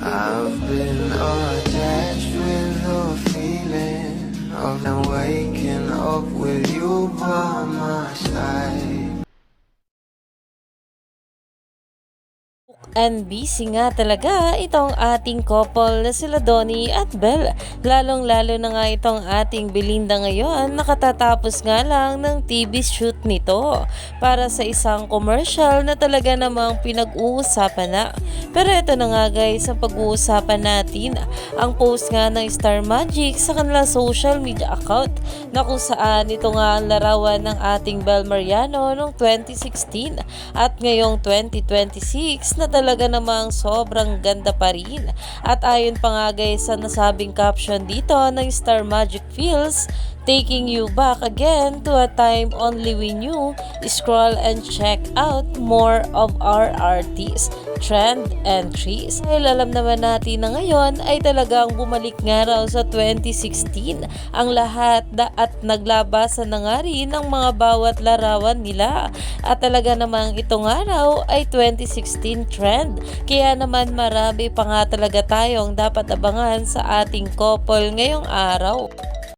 I've been attached with the feeling of now waking up with you by my side. And busy nga talaga itong ating couple na sila Donnie at Belle. Lalong-lalo na nga itong ating Belinda ngayon, nakatatapos nga lang ng TV shoot nito para sa isang commercial na talaga namang pinag-uusapan na. Pero ito na nga guys, ang pag-uusapan natin, ang post nga ng Star Magic sa kanilang social media account na kung saan ito nga ang larawan ng ating Belle Mariano noong 2016 at ngayong 2026 na talaga namang sobrang ganda pa rin. At ayon pa nga guys sa nasabing caption dito ng Star Magic Feels, taking you back again to a time only we knew. Scroll and check out more of our artists, trend entries. Dahil alam naman natin na ngayon ay talagang bumalik nga raw sa 2016 ang lahat at naglabasan na nga rin ng mga bawat larawan nila. At talaga namang ito nga raw ay 2016 trend. Kaya naman marami pa nga talaga tayong dapat abangan sa ating couple ngayong araw.